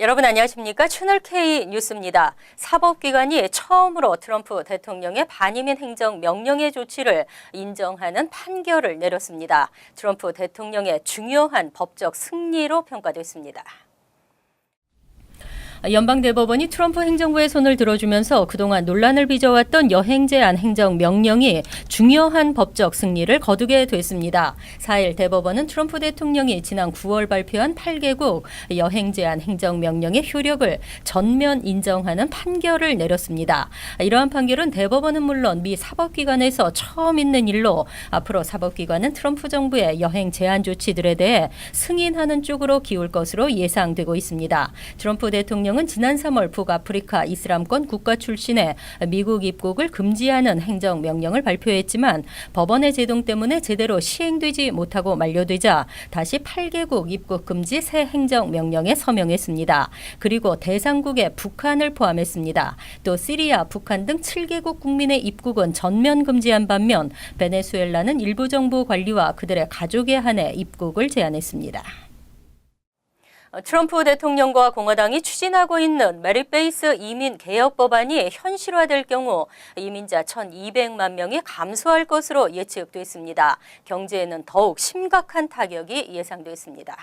여러분 안녕하십니까? 채널K 뉴스입니다. 사법기관이 처음으로 트럼프 대통령의 반이민 행정 명령의 조치를 인정하는 판결을 내렸습니다. 트럼프 대통령의 중요한 법적 승리로 평가됐습니다. 연방대법원이 트럼프 행정부의 손을 들어주면서 그동안 논란을 빚어왔던 여행 제한 행정 명령이 중요한 법적 승리를 거두게 됐습니다. 4일 대법원은 트럼프 대통령이 지난 9월 발표한 8개국 여행 제한 행정 명령의 효력을 전면 인정하는 판결을 내렸습니다. 이러한 판결은 대법원은 물론 미 사법기관에서 처음 있는 일로 앞으로 사법기관은 트럼프 정부의 여행 제한 조치들에 대해 승인하는 쪽으로 기울 것으로 예상되고 있습니다. 트럼프 대통령은 지난 3월 북아프리카 이슬람권 국가 출신의 미국 입국을 금지하는 행정명령을 발표했지만 법원의 제동 때문에 제대로 시행되지 못하고 만료되자 다시 8개국 입국 금지 새 행정명령에 서명했습니다. 그리고 대상국에 북한을 포함했습니다. 또 시리아, 북한 등 7개국 국민의 입국은 전면 금지한 반면 베네수엘라는 일부 정부 관리와 그들의 가족에 한해 입국을 제한했습니다. 트럼프 대통령과 공화당이 추진하고 있는 메릿 베이스 이민 개혁 법안이 현실화될 경우 이민자 1,200만 명이 감소할 것으로 예측됐습니다. 경제에는 더욱 심각한 타격이 예상됐습니다.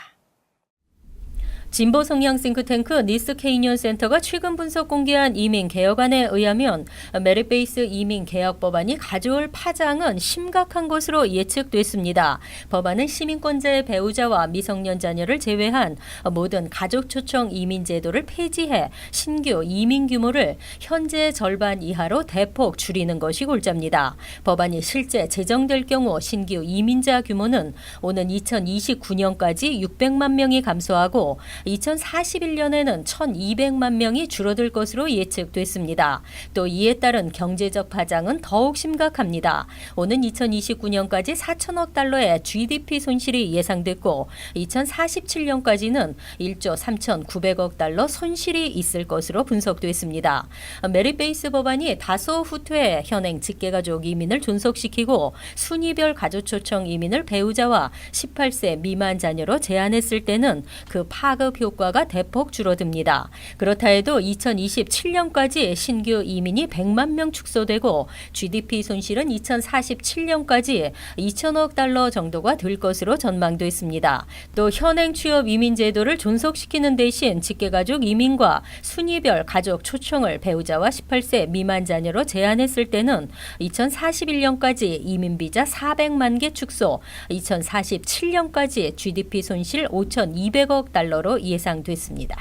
진보 성향 싱크탱크 니스케이니언 센터가 최근 분석 공개한 이민 개혁안에 의하면 메릿 베이스 이민 개혁 법안이 가져올 파장은 심각한 것으로 예측됐습니다. 법안은 시민권자의 배우자와 미성년 자녀를 제외한 모든 가족 초청 이민 제도를 폐지해 신규 이민 규모를 현재의 절반 이하로 대폭 줄이는 것이 골자입니다. 법안이 실제 제정될 경우 신규 이민자 규모는 오는 2029년까지 600만 명이 감소하고 2041년에는 1,200만 명이 줄어들 것으로 예측됐습니다. 또 이에 따른 경제적 파장은 더욱 심각합니다. 오는 2029년까지 4천억 달러의 GDP 손실이 예상됐고 2047년까지는 1조 3,900억 달러 손실이 있을 것으로 분석됐습니다. 메릿 베이스 법안이 다소 후퇴해 현행 직계가족 이민을 존속시키고 순위별 가족 초청 이민을 배우자와 18세 미만 자녀로 제한했을 때는 그 파급 효과가 대폭 줄어듭니다. 그렇다 해도 2027년까지 신규 이민이 100만 명 축소되고 GDP 손실은 2047년까지 2천억 달러 정도가 될 것으로 전망됐습니다. 또 현행 취업 이민 제도를 존속시키는 대신 직계가족 이민과 순위별 가족 초청을 배우자와 18세 미만 자녀로 제한했을 때는 2041년까지 이민 비자 400만 개 축소, 2047년까지 GDP 손실 5,200억 달러로 예상됐습니다.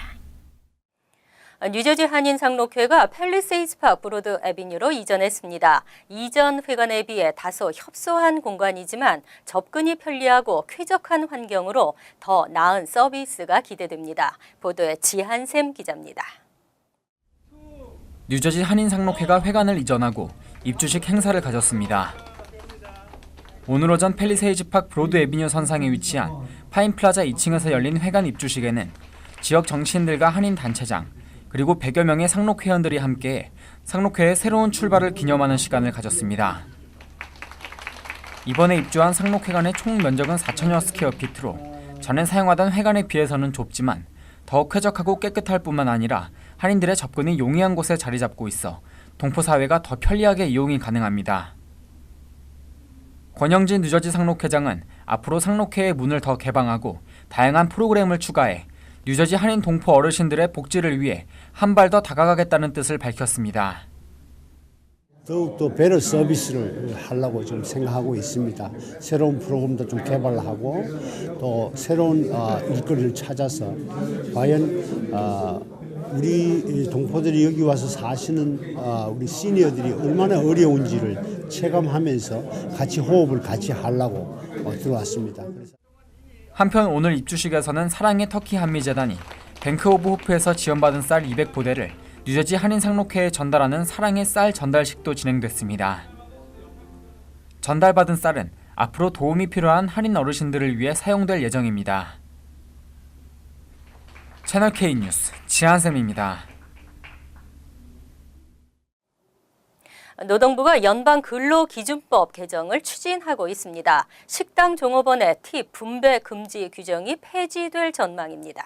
뉴저지 한인상록회가 팰리세이드 파크 브로드 애비뉴로 이전했습니다. 이전 회관에 비해 다소 협소한 공간이지만 접근이 편리하고 쾌적한 환경으로 더 나은 서비스가 기대됩니다. 보도에 지한샘 기자입니다. 뉴저지 한인상록회가 회관을 이전하고 입주식 행사를 가졌습니다. 오늘 오전 팰리세이드 파크 브로드 애비뉴 선상에 위치한 파인플라자 2층에서 열린 회관 입주식에는 지역 정치인들과 한인 단체장 그리고 100여 명의 상록회원들이 함께 상록회의 새로운 출발을 기념하는 시간을 가졌습니다. 이번에 입주한 상록회관의 총 면적은 4,000여 스퀘어피트로 전에 사용하던 회관에 비해서는 좁지만 더욱 쾌적하고 깨끗할 뿐만 아니라 한인들의 접근이 용이한 곳에 자리 잡고 있어 동포사회가 더 편리하게 이용이 가능합니다. 권영진 뉴저지 상록회장은 앞으로 상록회의 문을 더 개방하고 다양한 프로그램을 추가해 뉴저지 한인 동포 어르신들의 복지를 위해 한 발 더 다가가겠다는 뜻을 밝혔습니다. 더욱더 베러 서비스를 하려고 좀 생각하고 있습니다. 새로운 프로그램도 좀 개발하고 또 새로운 일거리를 찾아서 과연 우리 동포들이 여기 와서 사시는 우리 시니어들이 얼마나 어려운지를 체감하면서 같이 호흡을 같이 하려고 들어왔습니다. 한편 오늘 입주식에서는 사랑의 터키 한미재단이 뱅크 오브 호프에서 지원받은 쌀 200포대를 뉴저지 한인상록회에 전달하는 사랑의 쌀 전달식도 진행됐습니다. 전달받은 쌀은 앞으로 도움이 필요한 한인 어르신들을 위해 사용될 예정입니다. 채널K 뉴스 지한샘입니다. 노동부가 연방근로기준법 개정을 추진하고 있습니다. 식당 종업원의 팁 분배 금지 규정이 폐지될 전망입니다.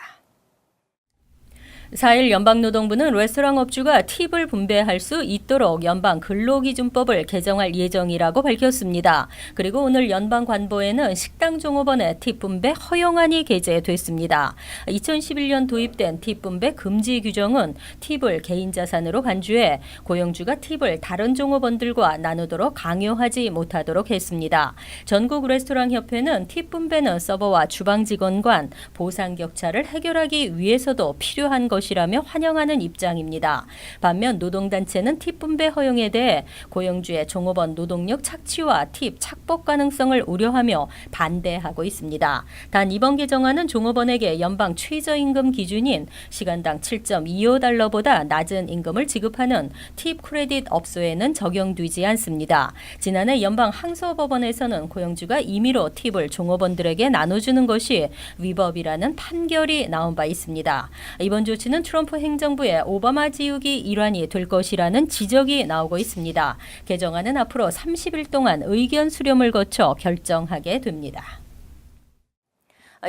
4일 연방노동부는 레스토랑 업주가 팁을 분배할 수 있도록 연방 근로기준법을 개정할 예정이라고 밝혔습니다. 그리고 오늘 연방관보에는 식당 종업원의 팁 분배 허용안이 게재됐습니다. 2011년 도입된 팁 분배 금지 규정은 팁을 개인 자산으로 간주해 고용주가 팁을 다른 종업원들과 나누도록 강요하지 못하도록 했습니다. 전국 레스토랑 협회는 팁 분배는 서버와 주방 직원 간 보상 격차를 해결하기 위해서도 필요한 것이라며 환영하는 입장입니다. 반면 노동단체는 팁 분배 허용에 대해 고용주의 종업원 노동력 착취와 팁 착복 가능성을 우려하며 반대하고 있습니다. 단 이번 개정안은 종업원에게 연방 최저임금 기준인 시간당 7.25달러보다 낮은 임금을 지급하는 팁 크레딧 업소에는 적용되지 않습니다. 지난해 연방 항소법원에서는 고용주가 임의로 팁을 종업원들에게 나눠주는 것이 위법이라는 판결이 나온 바 있습니다. 이번 조치는 트럼프 행정부의 오바마 지우기 일환이 될 것이라는 지적이 나오고 있습니다. 개정안은 앞으로 30일 동안 의견 수렴을 거쳐 결정하게 됩니다.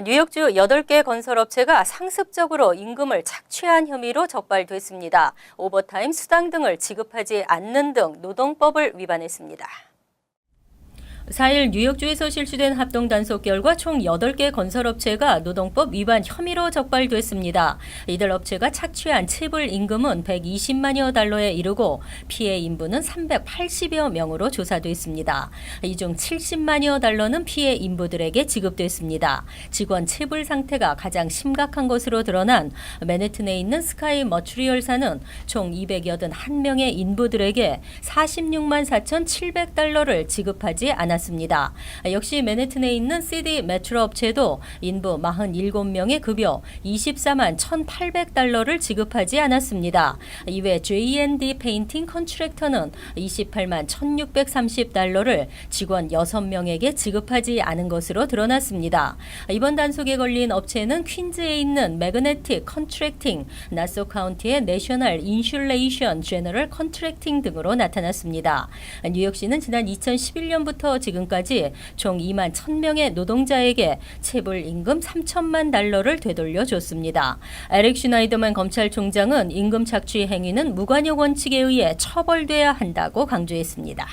뉴욕주 8개 건설업체가 상습적으로 임금을 착취한 혐의로 적발됐습니다. 오버타임 수당 등을 지급하지 않는 등 노동법을 위반했습니다. 4일 뉴욕주에서 실시된 합동 단속 결과 총 8개 건설업체가 노동법 위반 혐의로 적발됐습니다. 이들 업체가 착취한 체불 임금은 120만여 달러에 이르고 피해 인부는 380여 명으로 조사됐습니다. 이 중 70만여 달러는 피해 인부들에게 지급됐습니다. 직원 체불 상태가 가장 심각한 것으로 드러난 맨해튼에 있는 스카이 머추리얼사는 총 281명의 인부들에게 46만 4,700달러를 지급하지 않았습니다. 역시 맨해튼에 있는 CD 메트로 업체도 인부 47명의 급여 24만 1,800달러를 지급하지 않았습니다. 이외 J&D 페인팅 컨트랙터는 28만 1,630달러를 직원 6명에게 지급하지 않은 것으로 드러났습니다. 이번 단속에 걸린 업체는 퀸즈에 있는 매그네틱 컨트랙팅, 나소 카운티의 내셔널 인슐레이션 제너럴 컨트랙팅 등으로 나타났습니다. 뉴욕시는 지난 2011년부터 지금까지 총 2만 1,000명의 노동자에게 체불 임금 3천만 달러를 되돌려줬습니다. 에릭 슈나이더만 검찰총장은 임금 착취 행위는 무관용 원칙에 의해 처벌돼야 한다고 강조했습니다.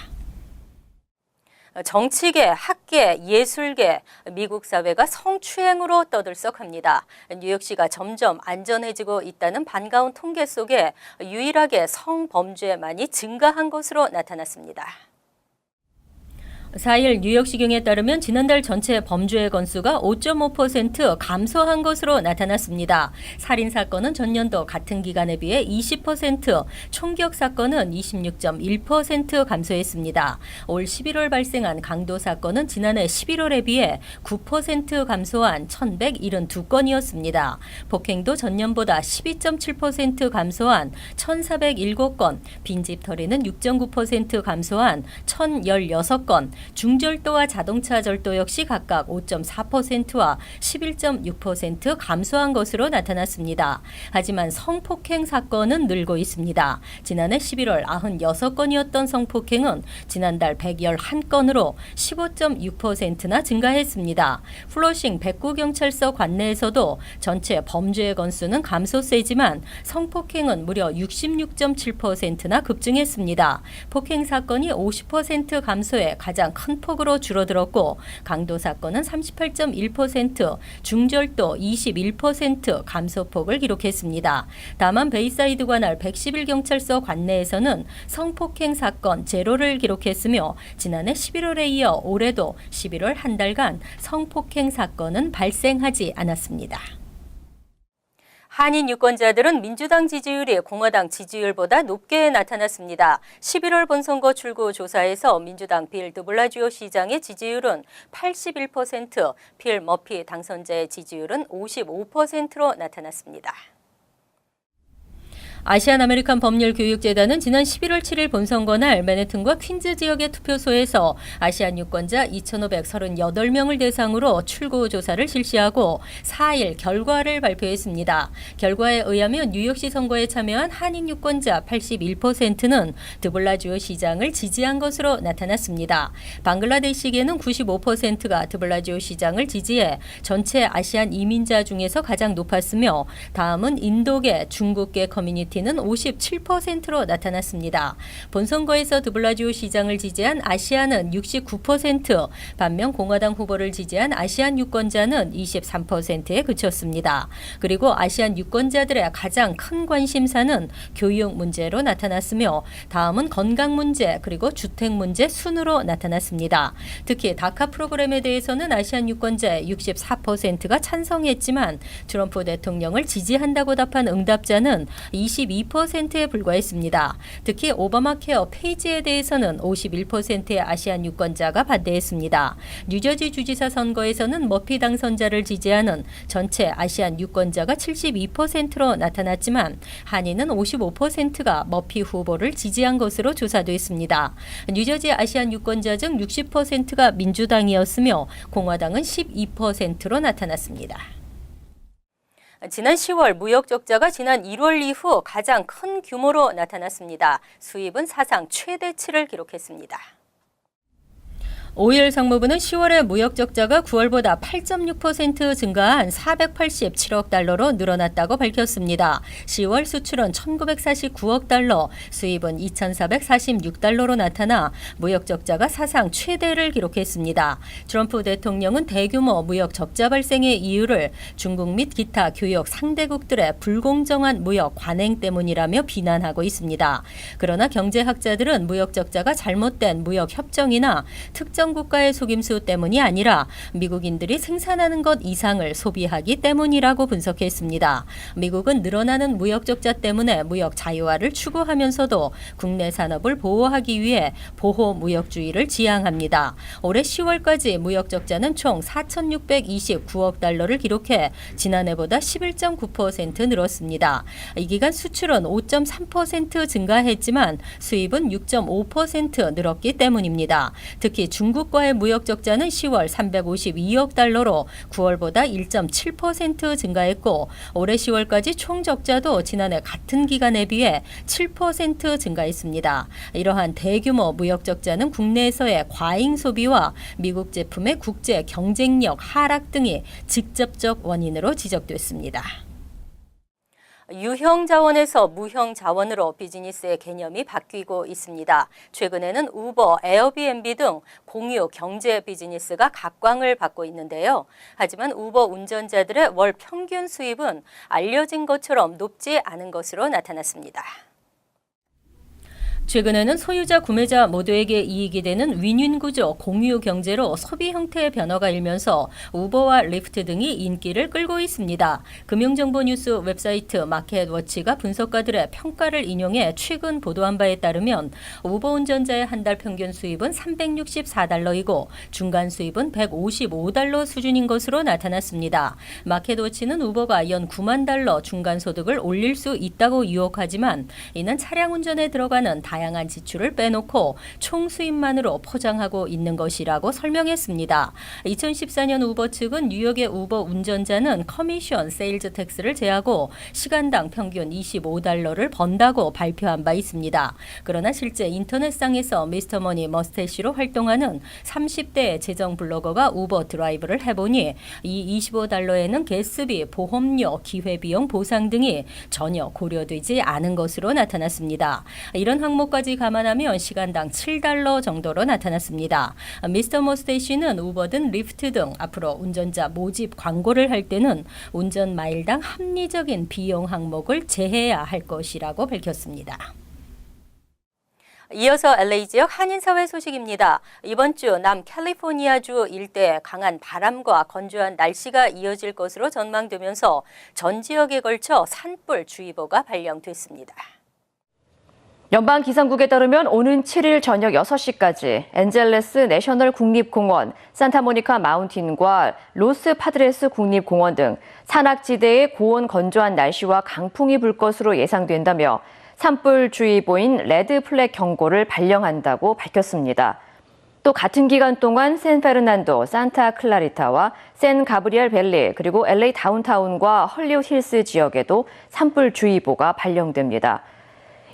정치계, 학계, 예술계, 미국 사회가 성추행으로 떠들썩합니다. 뉴욕시가 점점 안전해지고 있다는 반가운 통계 속에 유일하게 성범죄만이 증가한 것으로 나타났습니다. 4일 뉴욕시경에 따르면 지난달 전체 범죄 건수가 5.5% 감소한 것으로 나타났습니다. 살인사건은 전년도 같은 기간에 비해 20%, 총격 사건은 26.1% 감소했습니다. 올 11월 발생한 강도 사건은 지난해 11월에 비해 9% 감소한 1,172건이었습니다. 폭행도 전년보다 12.7% 감소한 1,407건, 빈집털이는 6.9% 감소한 1,016건, 중절도와 자동차 절도 역시 각각 5.4%와 11.6% 감소한 것으로 나타났습니다. 하지만 성폭행 사건은 늘고 있습니다. 지난해 11월 96건이었던 성폭행은 지난달 111건으로 15.6%나 증가했습니다. 플러싱 백구경찰서 관내에서도 전체 범죄 건수는 감소세지만 성폭행은 무려 66.7%나 급증했습니다. 폭행 사건이 50% 감소해 가장 큰 폭으로 줄어들었고 강도 사건은 38.1%, 중절도 21% 감소폭을 기록했습니다. 다만 베이사이드 관할 111경찰서 관내에서는 성폭행 사건 제로를 기록했으며 지난해 11월에 이어 올해도 11월 한 달간 성폭행 사건은 발생하지 않았습니다. 한인 유권자들은 민주당 지지율이 공화당 지지율보다 높게 나타났습니다. 11월 본선거 출구 조사에서 민주당 빌 드블라지오 시장의 지지율은 81%, 필 머피 당선자의 지지율은 55%로 나타났습니다. 아시안 아메리칸 법률교육재단은 지난 11월 7일 본선거 날 맨해튼과 퀸즈 지역의 투표소에서 아시안 유권자 2,538명을 대상으로 출구 조사를 실시하고 4일 결과를 발표했습니다. 결과에 의하면 뉴욕시 선거에 참여한 한인 유권자 81%는 드블라지오 시장을 지지한 것으로 나타났습니다. 방글라데시계는 95%가 드블라지오 시장을 지지해 전체 아시안 이민자 중에서 가장 높았으며 다음은 인도계, 중국계 커뮤니티는 57%로 나타났습니다. 본선거에서 드블라지오 시장을 지지한 아시안은 69%, 반면 공화당 후보를 지지한 아시안 유권자는 23%에 그쳤습니다. 그리고 아시안 유권자들의 가장 큰 관심사는 교육 문제로 나타났으며 다음은 건강 문제 그리고 주택 문제 순으로 나타났습니다. 특히 다카 프로그램에 대해서는 아시안 유권자의 64%가 찬성했지만 트럼프 대통령을 지지한다고 답한 응답자는 22%에 불과했습니다. 특히 오바마 케어 페이지에 대해서는 51%의 아시안 유권자가 반대했습니다. 뉴저지 주지사 선거에서는 머피 당선자를 지지하는 전체 아시안 유권자가 72%로 나타났지만 한인은 55%가 머피 후보를 지지한 것으로 조사됐습니다. 뉴저지 아시안 유권자 중 60%가 민주당이었으며 공화당은 12%로 나타났습니다. 지난 10월 무역 적자가 지난 1월 이후 가장 큰 규모로 나타났습니다. 수입은 사상 최대치를 기록했습니다. 오일 상무부는 10월의 무역 적자가 9월보다 8.6% 증가한 487억 달러로 늘어났다고 밝혔습니다. 10월 수출은 1,949억 달러, 수입은 2,446달러로 나타나 무역 적자가 사상 최대를 기록했습니다. 트럼프 대통령은 대규모 무역 적자 발생의 이유를 중국 및 기타 교역 상대국들의 불공정한 무역 관행 때문이라며 비난하고 있습니다. 그러나 경제학자들은 무역 적자가 잘못된 무역 협정이나 특정 국가의 속임수 때문이 아니라 미국인들이 생산하는 것 이상을 소비하기 때문이라고 분석했습니다. 미국은 늘어나는 무역 적자 때문에 무역 자유화를 추구하면서도 국내 산업을 보호하기 위해 보호 무역주의를 지향합니다. 올해 10월까지 무역 적자는 총 4,629억 달러를 기록해 지난해보다 11.9% 늘었습니다. 이 기간 수출은 5.3% 증가했지만 수입은 6.5% 늘었기 때문입니다. 특히 중국과의 무역 적자는 10월 352억 달러로 9월보다 1.7% 증가했고 올해 10월까지 총 적자도 지난해 같은 기간에 비해 7% 증가했습니다. 이러한 대규모 무역 적자는 국내에서의 과잉 소비와 미국 제품의 국제 경쟁력 하락 등이 직접적 원인으로 지적됐습니다. 유형 자원에서 무형 자원으로 비즈니스의 개념이 바뀌고 있습니다. 최근에는 우버, 에어비앤비 등 공유 경제 비즈니스가 각광을 받고 있는데요. 하지만 우버 운전자들의 월 평균 수입은 알려진 것처럼 높지 않은 것으로 나타났습니다. 최근에는 소유자, 구매자 모두에게 이익이 되는 윈윈 구조, 공유 경제로 소비 형태의 변화가 일면서 우버와 리프트 등이 인기를 끌고 있습니다. 금융정보 뉴스 웹사이트 마켓워치가 분석가들의 평가를 인용해 최근 보도한 바에 따르면 우버 운전자의 한 달 평균 수입은 364달러이고 중간 수입은 155달러 수준인 것으로 나타났습니다. 마켓워치는 우버가 연 9만 달러 중간 소득을 올릴 수 있다고 유혹하지만 이는 차량 운전에 들어가는 다양한 지출을 빼놓고 총 수입만으로 포장하고 있는 것이라고 설명했습니다. 2014년 우버 측은 뉴욕의 우버 운전자는 커미션, 세일즈 텍스를 제하고 시간당 평균 25달러를 번다고 발표한 바 있습니다. 그러나 실제 인터넷상에서 미스터머니 머스테시로 활동하는 30대의 재정 블로거가 우버 드라이브를 해보니 이 25달러에는 가스비, 보험료, 기회비용 보상 등이 전혀 고려되지 않은 것으로 나타났습니다. 이런 항목까지 감안하면 시간당 7달러 정도로 나타났습니다. 미스터 머스테이시는 우버든 리프트 등 앞으로 운전자 모집 광고를 할 때는 운전 마일당 합리적인 비용 항목을 제해야 할 것이라고 밝혔습니다. 이어서 LA 지역 한인사회 소식입니다. 이번 주 남캘리포니아주 일대 강한 바람과 건조한 날씨가 이어질 것으로 전망되면서 전 지역에 걸쳐 산불 주의보가 발령됐습니다. 연방기상국에 따르면 오는 7일 저녁 6시까지 엔젤레스 내셔널 국립공원, 산타모니카 마운틴과 로스 파드레스 국립공원 등 산악지대의 고온 건조한 날씨와 강풍이 불 것으로 예상된다며 산불주의보인 레드 플래그 경고를 발령한다고 밝혔습니다. 또 같은 기간 동안 샌페르난도, 산타 클라리타와 샌 가브리엘 밸리, 그리고 LA 다운타운과 헐리우드 힐스 지역에도 산불주의보가 발령됩니다.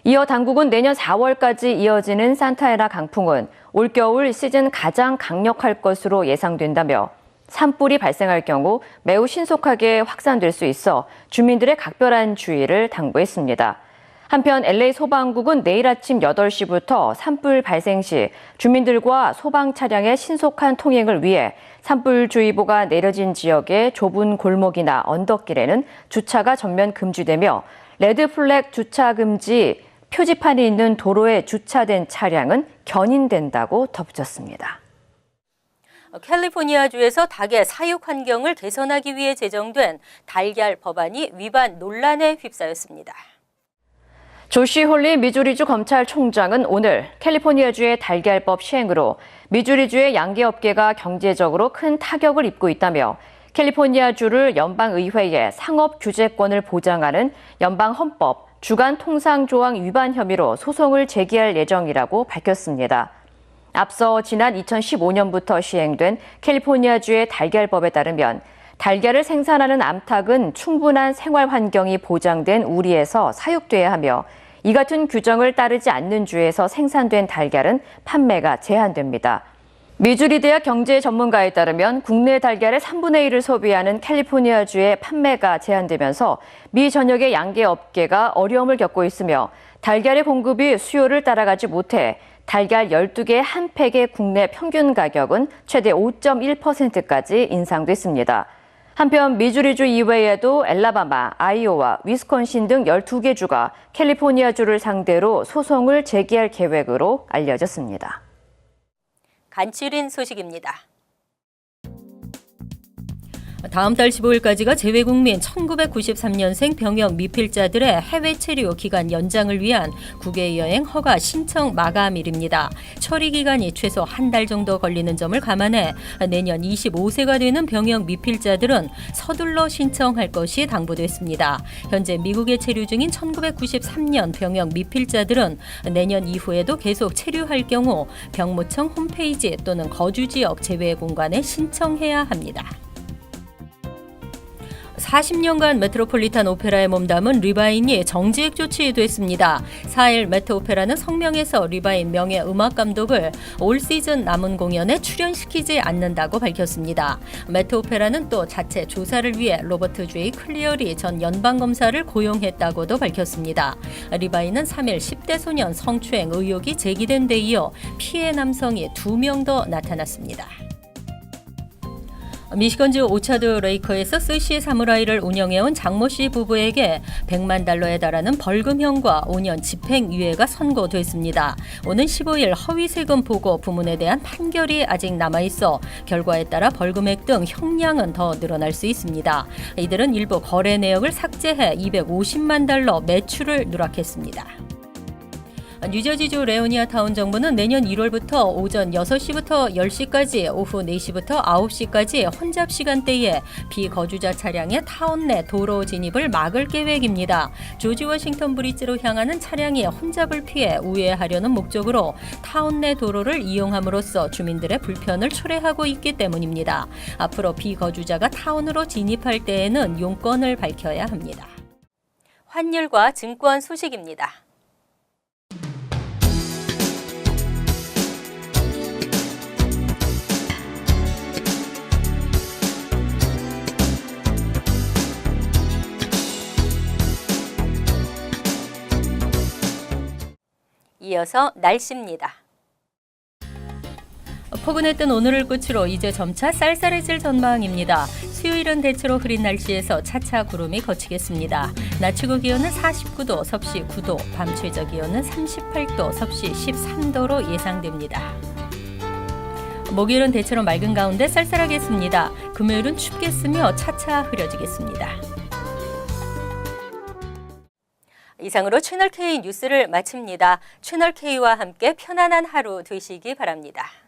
이어 당국은 내년 4월까지 이어지는 산타에나 강풍은 올겨울 시즌 가장 강력할 것으로 예상된다며 산불이 발생할 경우 매우 신속하게 확산될 수 있어 주민들의 각별한 주의를 당부했습니다. 한편 LA 소방국은 내일 아침 8시부터 산불 발생 시 주민들과 소방 차량의 신속한 통행을 위해 산불주의보가 내려진 지역의 좁은 골목이나 언덕길에는 주차가 전면 금지되며 레드 플래그 주차 금지 표지판이 있는 도로에 주차된 차량은 견인된다고 덧붙였습니다. 캘리포니아주에서 닭의 사육 환경을 개선하기 위해 제정된 달걀 법안이 위반 논란에 휩싸였습니다. 조시 홀리 미주리주 검찰총장은 오늘 캘리포니아주의 달걀법 시행으로 미주리주의 양계업계가 경제적으로 큰 타격을 입고 있다며 캘리포니아주를 연방의회에 상업규제권을 보장하는 연방헌법 주간통상조항 위반 혐의로 소송을 제기할 예정이라고 밝혔습니다. 앞서 지난 2015년부터 시행된 캘리포니아주의 달걀법에 따르면 달걀을 생산하는 암탉은 충분한 생활 환경이 보장된 우리에서 사육돼야 하며 이 같은 규정을 따르지 않는 주에서 생산된 달걀은 판매가 제한됩니다. 미주리 대학 경제 전문가에 따르면 국내 달걀의 3분의 1을 소비하는 캘리포니아주의 판매가 제한되면서 미 전역의 양계 업계가 어려움을 겪고 있으며 달걀의 공급이 수요를 따라가지 못해 달걀 12개 한 팩의 국내 평균 가격은 최대 5.1%까지 인상됐습니다. 한편 미주리주 이외에도 엘라바마, 아이오와, 위스콘신 등 12개 주가 캘리포니아주를 상대로 소송을 제기할 계획으로 알려졌습니다. 간추린 소식입니다. 다음 달 15일까지가 재외국민 1993년생 병역 미필자들의 해외 체류 기간 연장을 위한 국외 여행 허가 신청 마감일입니다. 처리 기간이 최소 한 달 정도 걸리는 점을 감안해 내년 25세가 되는 병역 미필자들은 서둘러 신청할 것이 당부됐습니다. 현재 미국에 체류 중인 1993년 병역 미필자들은 내년 이후에도 계속 체류할 경우 병무청 홈페이지 또는 거주지역 제외공간에 신청해야 합니다. 40년간 메트로폴리탄 오페라에 몸담은 리바인이 정직 조치됐습니다. 4일 메트 오페라는 성명에서 리바인 명예 음악 감독을 올 시즌 남은 공연에 출연시키지 않는다고 밝혔습니다. 메트 오페라는 또 자체 조사를 위해 로버트 J. 클리어리 전 연방검사를 고용했다고도 밝혔습니다. 리바인은 3일 10대 소년 성추행 의혹이 제기된 데 이어 피해 남성이 2명 더 나타났습니다. 미시건주 오차드 레이커에서 스시 사무라이를 운영해온 장모 씨 부부에게 $100만 달러에 벌금형과 5년 집행유예가 선고됐습니다. 오는 15일 허위 세금 보고 부문에 대한 판결이 아직 남아있어 결과에 따라 벌금액 등 형량은 더 늘어날 수 있습니다. 이들은 일부 거래 내역을 삭제해 $250만 매출을 누락했습니다. 뉴저지주 레오니아 타운 정부는 내년 1월부터 오전 6시부터 10시까지, 오후 4시부터 9시까지 혼잡 시간대에 비거주자 차량의 타운 내 도로 진입을 막을 계획입니다. 조지 워싱턴 브리지로 향하는 차량이 혼잡을 피해 우회하려는 목적으로 타운 내 도로를 이용함으로써 주민들의 불편을 초래하고 있기 때문입니다. 앞으로 비거주자가 타운으로 진입할 때에는 용건을 밝혀야 합니다. 환율과 증권 소식입니다. 이어서 날씨입니다. 포근했던 오늘을 끝으로 이제 점차 쌀쌀해질 전망입니다. 수요일은 대체로 흐린 날씨에서 차차 구름이 걷히겠습니다. 낮 최고 기온은 49도, 섭씨 9도, 밤 최저 기온은 38도, 섭씨 13도로 예상됩니다. 목요일은 대체로 맑은 가운데 쌀쌀하겠습니다. 금요일은 춥겠으며 차차 흐려지겠습니다. 이상으로 채널K 뉴스를 마칩니다. 채널K와 함께 편안한 하루 되시기 바랍니다.